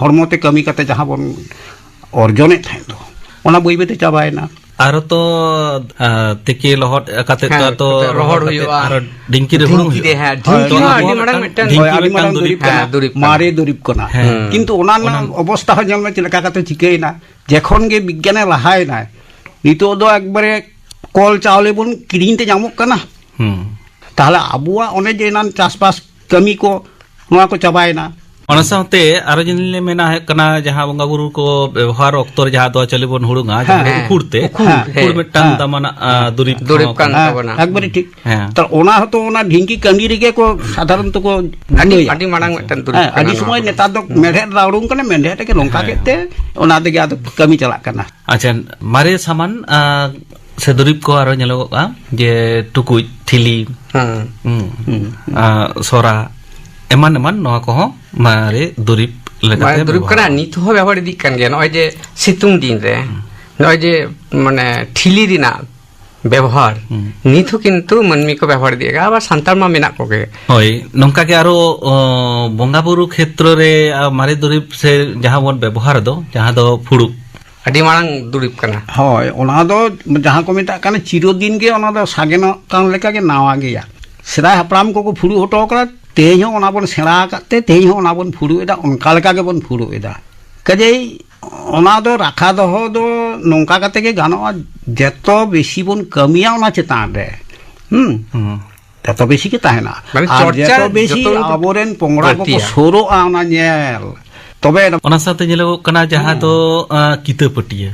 हरमोते कमी काते जहां बोन अर्जने थाइन दो ओना बई बेते चाबायना आरो तो तेके लहट काते तो रोहड़ हुआ आरो डिंकी रे हुड़ुं है ढिंकी आडी माडा मिटन दुरीब मारे दुरीब कना किंतु ओना ना अवस्था हो जन्म चिलका काते चिकेना जेखन गे विज्ञाने लहायना नितो दो एकबारे कल चावले बोन किरिन ते जामोक कना ताहले आबुआ ओने जे नान चासबास कमी को नोआ को चाबायना ᱚᱱᱟ ᱥᱟᱶᱛᱮ ᱟᱨᱚ ᱡᱤᱱᱤᱥ ᱢᱮᱱᱟ ᱦᱩᱭᱩᱜ ᱠᱟᱱᱟ ᱡᱟᱦᱟᱸ ᱵᱚᱸᱜᱟ ᱵᱩᱨᱩ ᱠᱚ ᱵᱮᱵᱚᱦᱟᱨ ᱚᱠᱛᱚ ᱨᱮ ᱡᱟᱦᱟᱸ ᱫᱚ ᱪᱟᱣᱞᱮ ᱵᱚᱱ ᱦᱩᱲᱩᱝᱟ ᱡᱟᱦᱟᱸ ᱩᱠᱷᱩᱲᱛᱮ ᱩᱠᱷᱩᱲ ᱢᱤᱫᱴᱟᱝ ᱫᱟᱢᱟᱱᱟᱜ ᱫᱩᱨᱤᱵ ᱠᱟᱱ ᱛᱟᱵᱚᱱᱟ একবারে ঠিক তো ওনা হতো ওনা ঢিঙ্কি কান্ডি রেগে কো সাধারণত কো আডি মাডাং মিটন দুরিব আডি সময় নেতা দ মেঢে রাউড়ুং কানে মেঢে তে লঙ্কা কেতে ওনা তেগে আদ কামি চালাক কানা ᱟᱪᱪᱷᱟ ᱢᱟᱨᱮ ᱥᱟᱢᱟᱱ ᱥᱮ ᱫᱩᱨᱤᱵ ᱠᱚ ᱟᱨᱚ ᱧᱮᱞᱚᱜᱚᱜᱼᱟ ᱡᱮ ᱴᱩᱠᱩᱡ ᱴᱷᱤᱞᱤ ᱥᱚᱨᱟ एमान एमान नवा को मारे दुरीब लगाते दुरीब कना नित हो व्यवहार इदी कान गया नय जे सितुंग दिन रे नय जे माने ठिली रिना व्यवहार नित हो किंतु मनमी को व्यवहार दिएगा आबार संताल मा मेना को के होय नोंका के आरो बोंगा बुरु क्षेत्र रे मारे दुरीब से जहां बोन व्यवहार दो जहां दो फुड़ु अडी मांग दुरीब कना होय ओना दो जहां को मेता काने चिरोदिन के ओना दो सागेनो कान लेका के नावा गया सेदाय हपराम को फुड़ु हटो करा तेज होना बन सेड़ा करते तेज होना बन फुड़ुएदा उनका लेका के बन फुड़ुएदा कजे ओना दो राखा दो नोंका करते के गानोआ जतो बेसी बन कमिया ओना चेतान रे जतो बेसी के ताहेना और जतो बेसी आबोरेन पोंगड़ा को सोरो आना नेल तबे ओना साथे जेलो कना जहां दो किते पटिया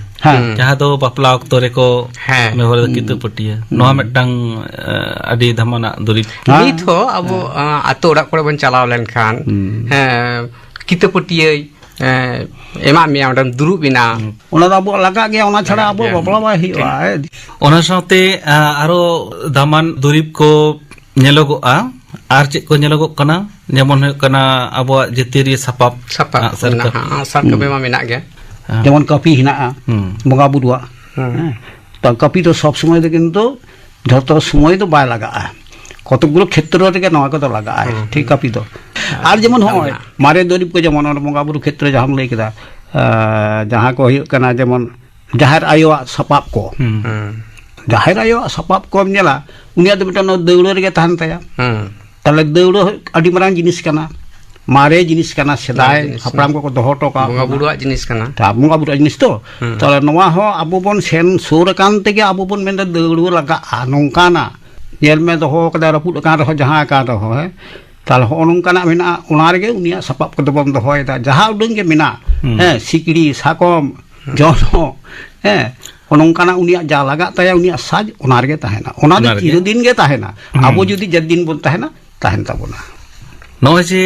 जहां दो बापला ऑक्तो रे को मेहर किते पटिया नोआ मिटांग अडी धमाना दुरीब नित हो अब आतो ओड़ा कोरे बन चलाव लेन खान किते पटिया एमा मिया मडन दुरु बिना ओना दाबो लगा गया ओना छड़ा अब बापला बा हिवा ओना साथे आरो धमान दुरीब को नेलोगोआ आर चेक को नेलोगो कना जेमन हुयो कना आबो जेतेरी सापाप सार कबे मा मेना गया जेमन कॉपी हिना बंगा बुरुआ तो कॉपी तो सब समय दे किंतु झतो समय तो बाय लगा कतगुलो क्षेत्र रे नवा को तो लगा ठीक कॉपी तो आर जेमन हो मारे दुरीब को जेमन बंगा बुरु क्षेत्र जहां लई केदा जहां को हुयो कना जेमन जाहिर आयो सापाप को जाहिर आयो सापाप को नेला उनिया दो मिटन दौड़ रे ताहन ताया ताले दौड़ अडी मरांग जिनिस कना मारे जिनिस कना सेदाय हपराम को दोहो टोका बंगा बुरुआ जिनिस कना ता बंगा बुरुआ जिनिस तो ताले नवा हो आबो बोन सेन सोर कान तेगे आबो बोन मेंदा दौड़ लगा नोंकाना जेल में दोहो कदा रपुड कान रहो जहां का रहो है ताले हो नोंकाना मेना उना रे उनिया सापाप को बोन दोहोयदा जहां उडंग के मेना सिकड़ी साकम जोनो नोंकाना उनिया जा लगा ताया उनिया साज उना रे ताहेना उना दो चिर दिन गे ताहेना आबो जुदी जद दिन बोन ताहेना ताहेन ताबोना नोय जे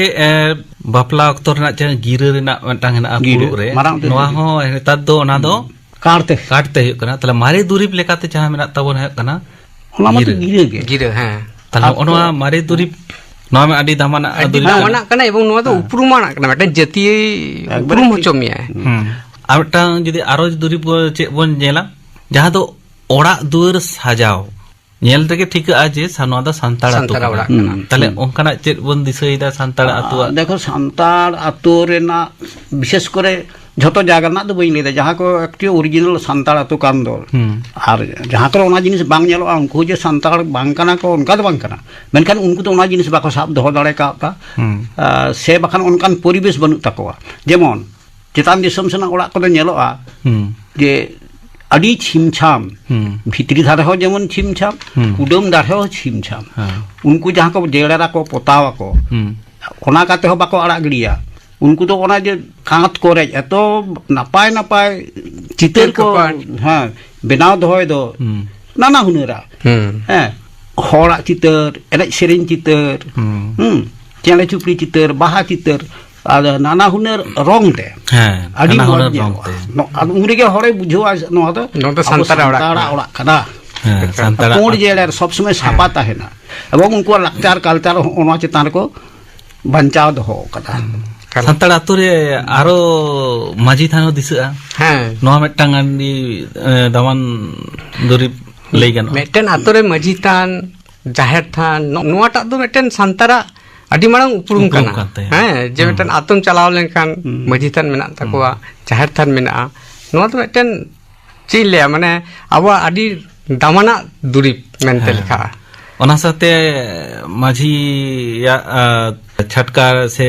बापला ऑक्तो रेना जे गिरे रेना मिटांग हेना फुड़ु रे नोआ हो नेतार दो ओना दो ᱠᱟᱨᱛᱮ ᱠᱟᱴᱛᱮ ᱦᱩᱭᱩᱜ ᱠᱟᱱᱟ ᱛᱟᱦᱞᱮ ᱢᱟᱨᱮ ᱫᱩᱨᱤᱵ ᱞᱮᱠᱟᱛᱮ ᱡᱟᱦᱟᱸ ᱢᱮᱱᱟᱜ ᱛᱟᱵᱚᱱ ᱦᱩᱭᱩᱜ ᱠᱟᱱᱟ ᱚᱱᱟ ᱢᱟᱛᱚ ᱜᱤᱨᱟᱹ ᱜᱮ ᱜᱤᱨᱟᱹ ᱦᱮᱸ ᱛᱟᱦᱞᱮ ᱱᱚᱣᱟ ᱢᱟᱨᱮ ᱫᱩᱨᱤᱵ ᱱᱚᱣᱟ ᱢᱟ ᱟᱹᱰᱤ ᱫᱟᱢᱟᱱᱟᱜ ᱟᱹᱰᱤ ᱫᱩᱨᱤᱵ ᱠᱟᱱᱟ ᱫᱟᱢᱟᱱᱟᱜ ᱠᱟᱱᱟ ᱮᱵᱚᱝ ᱱᱚᱣᱟ ᱫᱚ ᱩᱯᱨᱩᱢᱟᱱᱟᱜ ᱠᱟᱱᱟ ᱢᱤᱫᱴᱮᱱ ᱡᱟᱹᱛᱤᱭ ᱩᱯᱨᱩᱢ ᱦᱚᱪᱚ ᱢᱮᱭᱟᱭ ᱟᱨ ᱢᱤᱫᱴᱟᱝ ᱡᱩᱫᱤ ᱟᱨᱚ ᱫᱩᱨᱤᱵ ᱪᱮᱫ ᱵᱚᱱ ᱧᱮᱞᱟ ᱡᱟᱦᱟᱸ ᱫᱚ ᱚᱲᱟᱜ ᱫᱩᱣᱟᱹᱨ ᱥᱟᱡᱟᱣ ᱧᱮᱞ ᱛᱮᱜᱮ ᱴᱷᱤᱠᱟᱹᱜᱼᱟ ᱡᱮ ᱱᱚᱣᱟ ᱫᱚ ᱥᱟᱱᱛᱟᱲ ᱟᱹᱛᱩ ᱥᱟᱱᱛᱟᱲ ᱚᱲᱟᱜ ᱠᱟᱱᱟ ᱠᱟᱱᱟ ᱛᱟᱦᱞᱮ ᱚᱱᱠᱟᱱᱟᱜ ᱪᱮᱫ ᱵᱚᱱ ᱫᱤᱥᱟᱹᱭᱮᱫᱟ ᱥᱟᱱᱛᱟᱲ ᱟᱹᱛᱩᱣᱟᱜ দেখো সান্তাড় আতো রেনাᱜ বিশেষ করে যত জায়গা ᱨᱮᱱᱟᱜ ᱫᱚ ᱵᱟᱹᱧ ᱞᱟᱹᱭᱫᱟ ᱡᱟᱦᱟᱸ ᱠᱚ ᱮᱠᱴᱤ ᱚᱨᱤᱡᱤᱱᱟᱞ ᱥᱟᱱᱛᱟᱲ ᱟᱹᱛᱩ ᱠᱟᱱ ᱫᱚ ᱟᱨ ᱡᱟᱦᱟᱸ ᱠᱚᱨᱮ ᱚᱱᱟ ᱡᱤᱱᱤᱥ ᱵᱟᱝ ᱧᱮᱞᱚᱜᱼᱟ ᱩᱱᱠᱩ ᱡᱮ ᱥᱟᱱᱛᱟᱲ ᱵᱟᱝ ᱠᱟᱱᱟ ᱠᱚ ᱚᱱᱠᱟ ᱫᱚ ᱵᱟᱝ ᱠᱟᱱᱟ ᱢᱮᱱᱠᱷᱟᱱ ᱩᱱᱠᱩ ᱫᱚ ᱚᱱᱟ ᱡᱤᱱᱤস ᱵᱟᱠᱚ ᱥᱟᱵ ᱫᱚᱦᱚ ᱫᱟᱲᱮ ᱠᱟᱣᱫᱟ ᱥᱮ ᱵᱟᱠᱷᱟᱱ ᱚᱱᱠᱟᱱ ᱯᱚরিবেশ ᱵᱟᱹᱱᱩᱜ ᱛᱟᱠᱚᱣᱟ ᱡᱮᱢᱚᱱ ᱪᱮᱛᱟᱱ ᱫᱤᱥᱚᱢ ᱥᱮᱱᱟᱜ ᱚᱲᱟᱜ ᱠᱚᱫᱚ ᱧᱮᱞᱚᱜᱼᱟ ᱡᱮ ᱟᱹᱰᱤ ᱪᱷᱤᱢᱪᱷᱟᱢ ᱵᱷᱤᱛᱨᱤ ᱫᱷᱟᱨᱮ ᱦᱚᱸ ᱡᱮᱢᱚᱱ ᱪᱷᱤᱢᱪᱷᱟᱢ ᱠᱩᱰᱟᱹᱢ ᱫᱷᱟᱨᱮ ᱦᱚᱸ ᱪᱷᱤᱢᱪᱷᱟᱢ ᱩᱱᱠᱩ ᱡᱟᱦᱟᱸ ᱠᱚ ᱡᱮᱲᱮᱨᱟ ᱠᱚ ᱯᱚᱛᱟᱣ ᱟᱠᱚ ᱚᱱᱟ ᱠᱟᱛᱮ ᱦᱚᱸ ᱵᱟᱠᱚ ᱟᱲᱟᱜ ᱜᱤᱰᱤᱭᱟ ᱩᱱᱠᱩ ᱫᱚ ᱚᱱᱟ ᱡᱮ ᱠᱟᱸᱛ ᱠᱚᱨᱮ ᱮᱛᱚ ᱱᱟᱯᱟᱭ ᱱᱟᱯᱟᱭ ᱪᱤᱛᱟᱹᱨ ᱠᱚ ᱦᱮᱸ ᱵᱮᱱᱟᱣ ᱫᱚᱦᱚᱭ ᱫᱚ নানা হুনারা হ্যাঁ হড়াᱜ চিতর এনে সেরেᱧ চিতর চেড়ে চুপড়ি চিতর বাহা চিতর আর নানা হুনার রং তে হ্যাঁ আদি নানা মজা হুনার রং তে আর উনরেগে হড়ে বুঝোয়া নোয়া তো সান্তাড় ওড়াᱜ ᱠᱟᱱᱟ হ্যাঁ সান্তাড় কোড় জেলার সব সময় ছাপা তাহেনা এবং উনকু লাকচার কালচার ওনা চেতান ᱨᱮᱠᱚ ᱵᱟᱧᱪᱟᱣ ᱫᱚᱦᱚ ᱠᱟᱫᱟ ᱥᱟᱱᱛᱟᱲ ᱟᱹᱛᱩ ᱨᱮ ᱟᱨᱚ ᱢᱟᱹᱡᱷᱤ ᱛᱷᱟᱱ ᱦᱚᱸ ᱫᱤᱥᱟᱹᱜᱼᱟ ᱦᱮᱸ ᱱᱚᱣᱟ ᱢᱤᱫᱴᱟᱝ ᱟᱹᱰᱤ ᱫᱟᱢᱟᱱ ᱫᱩᱨᱤᱵ ᱞᱟᱹᱭ ᱜᱟᱱᱚᱜᱼᱟ ᱢᱤᱫᱴᱮᱱ ᱟᱛᱳ ᱨᱮ ᱢᱟᱹᱡᱷᱤ ᱛᱷᱟᱱ ᱡᱟᱦᱮᱨ ᱛᱷᱟᱱ ᱱᱚᱣᱟᱴᱟᱜ ᱫᱚ ᱢᱤᱫᱴᱮᱱ ᱥᱟᱱᱛᱟᱲᱟᱜ ᱟᱹᱰᱤ ᱢᱟᱨᱟᱝ ᱩᱯᱨᱩᱢ ᱠᱟᱱᱟ ᱦᱮᱸ ᱡᱮ ᱢᱤᱫᱴᱮᱱ ᱟᱛᱳᱢ ᱪᱟᱞᱟᱣ ᱞᱮᱱᱠᱷᱟᱱ ᱢᱟᱹᱡᱷᱤ ᱛᱷᱟᱱ ᱢᱮᱱᱟᱜ ᱛᱟᱠᱚᱣᱟ ᱡᱟᱦᱮᱨ ᱛᱷᱟᱱ ᱢᱮᱱᱟᱜᱼᱟ ᱱᱚᱣᱟ ᱫᱚ ᱢᱤᱫᱴᱮᱱ ᱪᱮᱫ ᱤᱧ ᱞᱟᱹᱭᱟ ᱢᱟᱱᱮ ᱟᱵᱚᱣᱟᱜ ᱟᱹᱰᱤ ᱫᱟᱢᱟᱱᱟᱜ ᱫᱩᱨᱤᱵ ᱢᱮᱱᱛᱮ ᱞᱮᱠᱷᱟᱜᱼᱟ ᱚᱱᱟ ᱥᱟᱶᱛᱮ ᱢᱟᱹᱡᱷᱤᱭᱟᱜ ᱪᱷᱟᱴᱠᱟ ᱥᱮ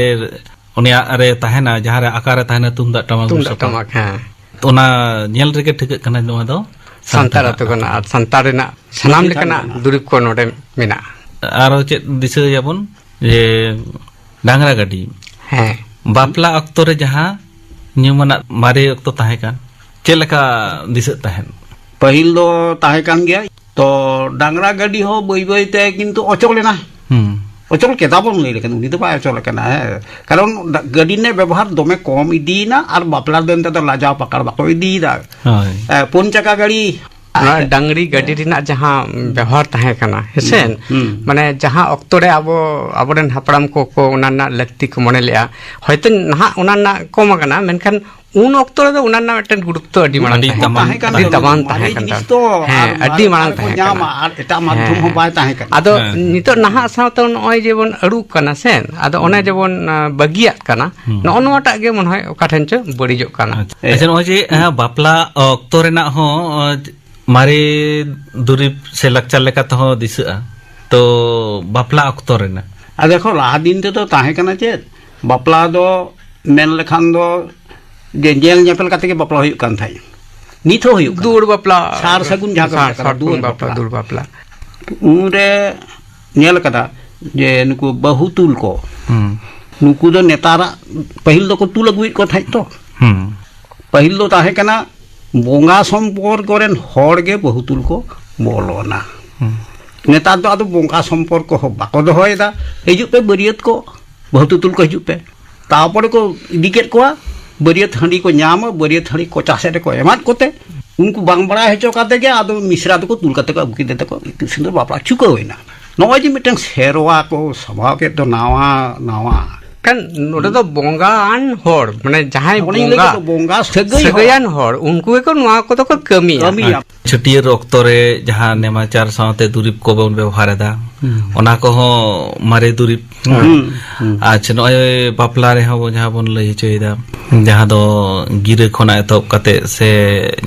ᱩᱱᱤᱭᱟᱜ ᱨᱮ ᱛᱟᱦᱮᱱᱟ ᱡᱟᱦᱟᱸ ᱨᱮ ᱟᱠᱟ ᱨᱮ ᱛᱟᱦᱮᱱᱟ ᱛᱩᱢᱫᱟᱜ ᱴᱟᱢᱟᱠ ᱦᱮᱸ ᱚᱱᱟ ᱧᱮᱞ ᱨᱮᱜᱮ ᱴᱷᱤᱠᱟᱹᱜ ᱠᱟᱱᱟ ᱱᱚᱣᱟ ᱫᱚ ᱥᱟᱱᱛᱟᱲ ᱟᱛᱳ ᱠᱟᱱᱟ ᱟᱨ ᱥᱟᱱᱛᱟᱲ ᱨᱮᱱᱟᱜ ᱥᱟᱱᱟᱢ ᱞᱮᱠᱟᱱᱟᱜ ᱫᱩᱨᱤᱵ ᱠᱚ ᱱᱚᱰᱮ ᱢᱮᱱᱟᱜᱼᱟ ᱟᱨᱚ ᱪᱮᱫ ᱫᱤᱥᱟᱹᱭᱟᱵᱚᱱ ᱡᱮ ᱰᱟᱝᱨᱟ ᱜᱟᱹᱰᱤ ᱦᱮᱸ ᱵᱟᱯᱞᱟ ᱚᱠᱛᱚ ᱨᱮ ᱡᱟᱦᱟᱸ ᱧᱩᱢᱟᱱᱟᱜ ᱢᱟᱨᱮ ᱚᱠᱛᱚ ᱛᱟᱦᱮᱸ ᱠᱟᱱ ᱪᱮᱫ ᱞᱮᱠᱟ ᱫᱤᱥᱟᱹᱜ ᱛᱟᱦᱮᱱ ᱯᱟᱹᱦᱤᱞ ᱫᱚ ᱛᱟᱦᱮᱸ ᱠᱟᱱ ᱜᱮᱭᱟ ᱛᱚ ᱰᱟᱝᱨᱟ ᱜᱟᱹᱰᱤ ᱦᱚᱸ ᱵᱟᱹᱭ ᱵᱟᱹᱭᱛᱮ ᱠᱤᱱᱛᱩ ᱚᱪᱚᱞ ᱞᱮᱱᱟ অচল কেদা বন লই লেখেন উনি তো পায় অচল কেনা হ্যাঁ কারণ গাড়ি নে ব্যবহার দমে কম ইদিনা আর বাপলার দেন তো লাজাও পাকার বাকো ইদিদা পন চাকা গাড়ি ডাংরি গাড়ি ᱨᱮᱱᱟᱜ ᱡᱟᱦᱟᱸ ᱵᱮᱣᱦᱟᱨ ᱛᱟᱦᱮᱸ ᱠᱟᱱᱟ ᱦᱮᱸᱥᱮ ᱢᱟᱱᱮ ᱡᱟᱦᱟᱸ ᱚᱠᱛᱚ ᱨᱮ ᱟᱵᱚᱨᱮᱱ ᱦᱟᱯᱲᱟᱢ ᱠᱚ ᱚᱱᱟ ᱨᱮᱱᱟᱜ ᱞᱟᱹᱠᱛᱤ ᱠᱚ ᱢᱚᱱᱮ ᱞᱮᱜᱼᱟ ᱦᱚᱭᱛᱳ ᱱᱟᱦᱟᱜ ᱚᱱᱟ ᱨᱮᱱᱟᱜ ᱠᱚᱢ ᱟᱠᱟᱱᱟ ᱢᱮᱱᱠᱷᱟᱱ ᱩᱱ ᱚᱠᱛᱚ ᱨᱮᱫᱚ ᱚᱱᱟ ᱨᱮᱱᱟᱜ ᱢᱤᱫᱴᱮᱱ ᱜᱩᱨᱩᱛᱛᱚ ᱟᱹᱰᱤ ᱢᱟᱲᱟᱝ ᱟᱹᱰᱤ ᱫᱟᱢᱟᱱ ᱛᱟᱦᱮᱸ ᱠᱟᱱᱟ ᱦᱮᱸ ᱟᱹᱰᱤ ᱢᱟᱲᱟᱝ ᱛᱟᱦᱮᱸ ᱠᱟᱱᱟ আর এটা মাধ্যম হো বাই তাহে কানা ᱟᱫᱚ ᱱᱤᱛᱚᱜ ᱱᱟᱦᱟᱜ ᱥᱟᱶᱛᱮ ᱱᱚᱜᱼᱚᱭ ᱡᱮᱵᱚᱱ ᱟᱹᱨᱩᱜ ᱠᱟᱱᱟ ᱥᱮ ᱟᱫᱚ ᱚᱱᱮ ᱡᱮᱵᱚᱱ ᱵᱟᱹᱜᱤᱭᱟᱜ ᱠᱟᱱᱟ ᱱᱚᱜᱼᱚ ᱱᱚᱣᱟᱴᱟᱜ ᱜᱮ ᱢᱚᱱᱮ ᱦᱚᱭ ᱚᱠᱟ ᱴᱷᱮᱱ ᱪᱚ ᱵᱟᱹᱲᱤᱡᱚᱜ ᱠᱟᱱᱟ ᱟᱪᱪᱷᱟ ᱱᱚᱜᱼᱚᱭ ᱡᱮ ᱵᱟᱯᱞᱟ ᱚᱠᱛᱚ ᱨᱮᱱᱟᱜ ᱦᱚᱸ ᱢᱟᱨᱮ ᱫᱩᱨᱤᱵ ᱥᱮ ᱞᱟᱠᱪᱟᱨ ᱞᱮᱠᱟ ᱛᱮᱦᱚᱸ ᱫᱤᱥᱟᱹᱜᱼᱟ ᱛᱚ ᱵᱟᱯᱞᱟ ᱚᱠᱛᱚ ᱨᱮᱱᱟᱜ আর দেখো লাহা দিন তে তো তাহে কানা চেত বাপলা দো মেন লেখান দো যে জেল ᱧᱮᱯᱮᱞ ᱠᱟᱛᱮ ᱜᱮ ᱵᱟᱯᱞᱟ ᱦᱩᱭᱩᱜ ᱠᱟᱱ ᱛᱟᱦᱮᱸ ᱱᱤᱛ ᱦᱚᱸ ᱦᱩᱭᱩᱜ ᱠᱟᱱᱟ ᱫᱩᱣᱟᱹᱨ ᱵᱟᱯᱞᱟ ᱥᱟᱨ ᱥᱟᱹᱜᱩᱱ ᱡᱟᱦᱟᱸ ᱠᱚ ᱢᱮᱛᱟᱜ ᱠᱟᱱᱟ ᱫᱩᱣᱟᱹᱨ ᱵᱟᱯᱞᱟ ᱩᱱᱨᱮ ᱧᱮᱞ ᱠᱟᱫᱟ ᱡᱮ ᱱᱩᱠᱩ ᱵᱟᱹᱦᱩ ᱛᱩᱞ ᱠᱚ ᱱᱩᱠᱩ ᱫᱚ ᱱᱮᱛᱟᱨᱟᱜ ᱯᱟᱹᱦᱤᱞ ᱫᱚᱠᱚ ᱛᱩᱞ ᱟᱹᱜᱩᱭᱮᱫ ᱠᱚ ᱛᱟᱦᱮᱸᱫ ᱛᱚ ᱯᱟᱹᱦᱤᱞ ᱫᱚ ᱛᱟᱦᱮᱸ ᱠᱟᱱᱟ ᱵᱚᱸᱜᱟ ᱥᱚᱢᱯᱚᱨᱠᱚ ᱨᱮᱱ ᱦᱚᱲ ᱜᱮ ᱵᱟᱹᱦᱩ ᱛᱩᱞ ᱠᱚ ᱵᱚᱞᱚᱱᱟ ᱱᱮᱛᱟᱨ ᱫᱚ ᱟᱫᱚ ᱵᱚᱸᱜᱟ ᱥᱚᱢᱯᱚᱨᱠᱚ ᱦᱚᱸ ᱵᱟᱠᱚ ᱫᱚᱦᱚᱭᱮᱫᱟ ᱦᱤᱡᱩᱜ ᱯᱮ ᱵᱟᱹᱨᱭᱟᱹᱛ ᱠᱚ ᱵᱟᱹᱦᱩ ᱛᱩᱞ ᱠᱚ ᱦᱤᱡᱩᱜ ᱯᱮ ᱛᱟᱨᱯᱚᱨᱮ ᱠᱚ ᱤᱫᱤ ᱠᱮᱫ ᱠᱚᱣᱟ ᱵᱟᱹᱨᱭᱟᱹᱛ ᱦᱟᱺᱰᱤ ᱠᱚ ᱧᱟᱢᱟ ᱵᱟᱹᱨᱭᱟᱹᱛ ᱦᱟᱺᱰᱤ ᱠᱚᱪᱟ ᱥᱮᱫ ᱨᱮᱠᱚ ᱮᱢᱟᱫ ᱠᱚᱛᱮ ᱩᱱᱠᱩ ᱵᱟᱝ ᱵᱟᱲᱟᱭ ᱦᱚᱪᱚ ᱠᱟᱛᱮ ᱜᱮ ᱟᱫᱚ ᱢᱤᱥᱨᱟ ᱫᱚᱠᱚ ᱛᱩᱞ ᱠᱟᱛᱮ ᱠᱚ ᱟᱹᱜᱩ ᱠᱮᱫᱮ ᱛᱮᱠᱚ ᱤᱛᱩᱫ ᱥᱤᱸᱫᱩᱨ ᱵᱟᱯᱞᱟ ᱪᱩᱠᱟᱹᱣᱮᱱᱟ ᱱᱚᱜᱼᱚᱭ ᱡᱮ ᱢᱤᱫᱴᱟᱝ ᱥᱮᱨᱣᱟ ᱠᱚ ᱥᱟᱵᱟᱣ ᱠᱮᱫ ᱫᱚ ᱱᱟᱣᱟ ᱱᱟᱣᱟ kan node do bongaan hor mane jahai bonga sagayan hor unku ko noa ko to ko kamiya ᱪᱷᱟᱹᱴᱭᱟᱹᱨ ᱚᱠᱛᱚ ᱨᱮ ᱡᱟᱦᱟᱸ ᱱᱮᱢᱟᱪᱟᱨ ᱥᱟᱶᱛᱮ ᱫᱩᱨᱤᱵ ᱠᱚ ᱵᱚᱱ ᱵᱮᱵᱚᱦᱟᱨᱮᱫᱟ ᱚᱱᱟ ᱠᱚᱦᱚᱸ ᱢᱟᱨᱮ ᱫᱩᱨᱤᱵ ᱟᱪᱪᱷᱟ ᱱᱚᱜᱼᱚᱭ ᱵᱟᱯᱞᱟ ᱨᱮᱦᱚᱸ ᱡᱟᱦᱟᱸ ᱵᱚᱱ ᱞᱟᱹᱭ ᱦᱚᱪᱚᱭᱮᱫᱟ ᱡᱟᱦᱟᱸ ᱫᱚ ᱜᱤᱨᱟᱹ ᱠᱷᱚᱱᱟᱜ ᱮᱛᱚᱦᱚᱵ ᱠᱟᱛᱮ ᱥᱮ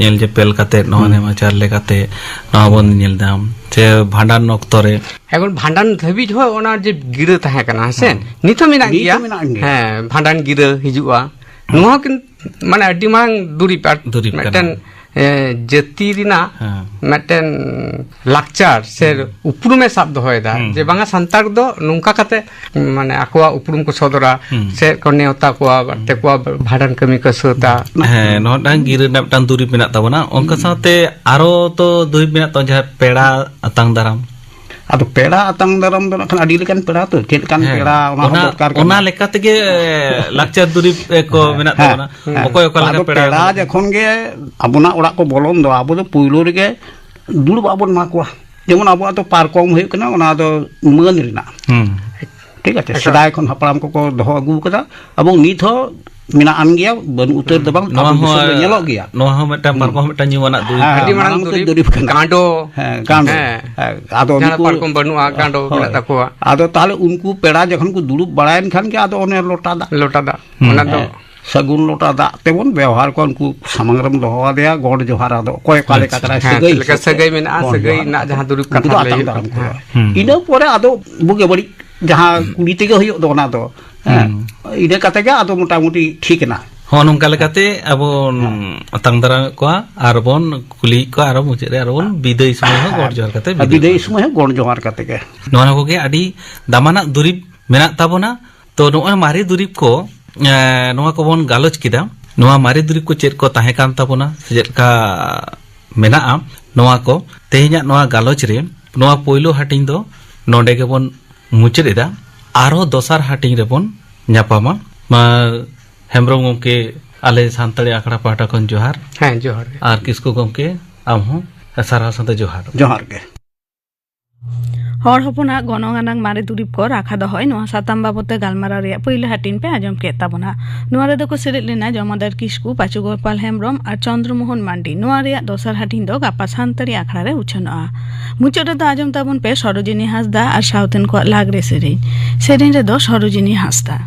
ᱧᱮᱞ ᱧᱮᱯᱮᱞ ᱠᱟᱛᱮ ᱱᱚᱣᱟ ᱱᱮᱢᱟᱪᱟᱨ ᱞᱮᱠᱟᱛᱮ ᱱᱚᱣᱟ ᱵᱚᱱ ᱧᱮᱞ ᱫᱟ ᱥᱮ ᱵᱷᱟᱸᱰᱟᱱ ᱚᱠᱛᱚ ᱨᱮ এখন ভান্ডান ধাবিজ হয় ওনার যে গিরো তাহে কানা হাসেন নিতো মেনা গিয়া হ্যাঁ ভান্ডান গিরো হিজুয়া নোয়া কিন মানে আডি মাং দুরি পাট মেটেন জাতি রিনা মেটেন লাকচার সে উপরুমে সাব দহয়দা যে বাংলা সান্তার দো নুঙ্কা কাতে মানে আকোয়া উপরুম কো সদরা সে কনেওতা কোয়া তে কোয়া ভান্ডান কামি কো সতা হ্যাঁ নটাং গিরো না মেটান দুরি মেনা তাবনা অনকা সাথে আরো তো দুরি মেনা তো যাহা পেড়া আতাং দারাম ado pera atang daram kan adi lekan pera tu chet kan pera ona dorkar kan ona lekka tege lakchar durib ko menat tabona okoy oka leka pera jokhon ge abona orak ko bolon do abo do puilo rege dulu abon makwa jemon abo ato parkom huyuk kana ona do meun rina ठीक है सदाय खन हपराम को दोहो अगु कदा अबंग नित हो मिनान गया बन उतर दबंग nyelok gya no ha meta parkom meta nyuwana durib adi manang durib gando gando ado jana parkom banua gando mena takwa ado tahle unku pera jokhon ku dulub barayen khan ge ado one lota da ona do sagun lota da temon ব্যবহার kon ku samangram doho adya god johar ado koy kale katara sagai mena sagai na jahan durib katha lay ina pore ado buge bari jahan kuli tege huyuk do ona do ide kata ge ado motamuti ठीक ना ᱦᱚᱸ ᱱᱚᱝᱠᱟ ᱞᱮᱠᱟᱛᱮ ᱟᱵᱚ ᱟᱛᱟᱝ ᱫᱟᱨᱟᱢ ᱠᱚᱣᱟ ᱟᱨᱵᱚᱱ ᱠᱩᱞᱤ ᱠᱚᱣᱟ ᱟᱨ ᱢᱩᱪᱟᱹᱫ ᱨᱮ ᱟᱨᱵᱚᱱ ᱵᱤᱫᱟᱹᱭ ᱥᱚᱢᱚᱭ ᱦᱚᱸ ᱜᱚᱰ ᱡᱚᱦᱟᱨ ᱠᱟᱛᱮ ᱵᱤᱫᱟᱹᱭ ᱥᱚᱢᱚᱭ ᱦᱚᱸ ᱜᱚᱰ ᱡᱚᱦᱟᱨ ᱠᱟᱛᱮ ᱜᱮ ᱱᱚᱣᱟ ᱠᱚᱜᱮ ᱟᱹᱰᱤ ᱫᱟᱢᱟᱱᱟᱜ ᱫᱩᱨᱤᱵ ᱢᱮᱱᱟᱜ ᱛᱟᱵᱚᱱᱟ ᱛᱚ ᱱᱚᱜᱼᱚᱭ ᱢᱟᱨᱮ ᱫᱩᱨᱤᱵ ᱠᱚ ᱱᱚᱣᱟ ᱠᱚᱵᱚᱱ ᱜᱟᱞᱚᱪ ᱠᱮᱫᱟ ᱱᱚᱣᱟ ᱢᱟᱨᱮ ᱫᱩᱨᱤᱵ ᱠᱚ ᱪᱮᱫ ᱠᱚ ᱛᱟᱦᱮᱸ ᱠᱟᱱ ᱛᱟᱵᱚᱱᱟ ᱪᱮᱫ ᱞᱮᱠᱟ ᱢᱮᱱᱟᱜᱼᱟ ᱱᱚᱣᱟ ᱠᱚ ᱛᱮᱦᱮᱧᱟᱜ ᱱᱚᱣᱟ ᱜᱟᱞᱚᱪ ᱨᱮ ᱱᱚᱣᱟ ᱯᱳᱭᱞᱳ ᱦᱟᱹᱴᱤᱧ ᱫᱚ ᱱᱚᱰᱮ ᱜᱮᱵᱚन ᱢᱩᱪᱟᱹᱫ ᱮᱫᱟ ᱟᱨᱦᱚᱸ ᱫᱚᱥᱟᱨ ᱦᱟᱹᱴᱤᱧ ᱨᱮᱵᱚᱱ ᱧᱟᱯᱟᱢᱟ ᱢᱟ हेम्ब्रम गमके आले सानताड़ी आखड़ा पाटा खन जोहार हाँ जोहार आर किसको गमके आम हूँ सारा साथे जोहार के हर हपना गणगानांग मारे दुरीब को राखा दहय नोआ साताम बाबते गालमाराव रे पहिले हाटिन पे आजम के ताबना नोआ रे दको सेरेद लेना जमादार किस्कू पाचु गोपाल हेम्ब्रम और चंद्रमोहन मांडी नोआ रे दोसर हाटिन दो गापा सानताड़ी आखड़ा रे उछनआ मुचोरे द आजम ताबन पे सरोजिनी हासदा और साउथेन को लागरे सेरेन रे दो सरोजिनी हासदा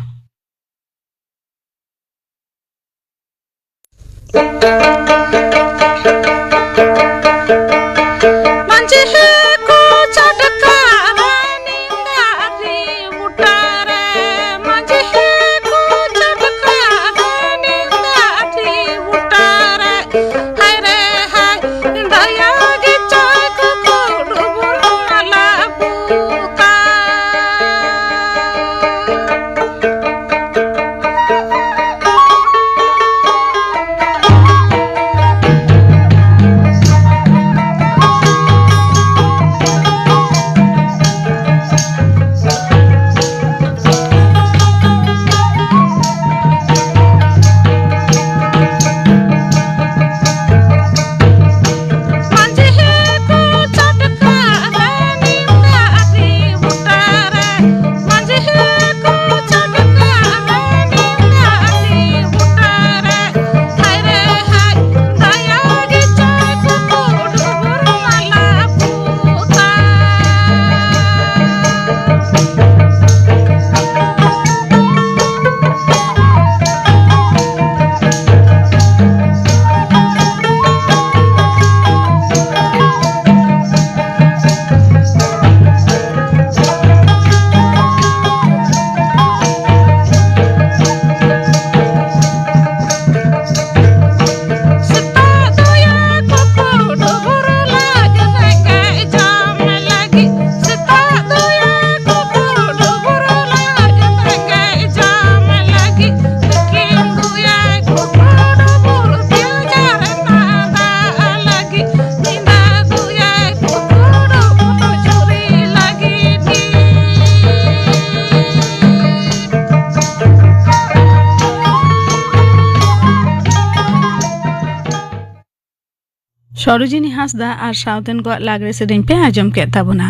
सरोजिनी हासदा और साउथेन को लागरे सेरेन पे आजम के ताबना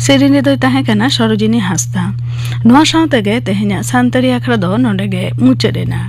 सेरेन रे दो ताहे कना सरोजिनी हासदा नोआ साउते गे तेहेना सानताड़ी आखड़ा दो नोंडे गे मुचेदेना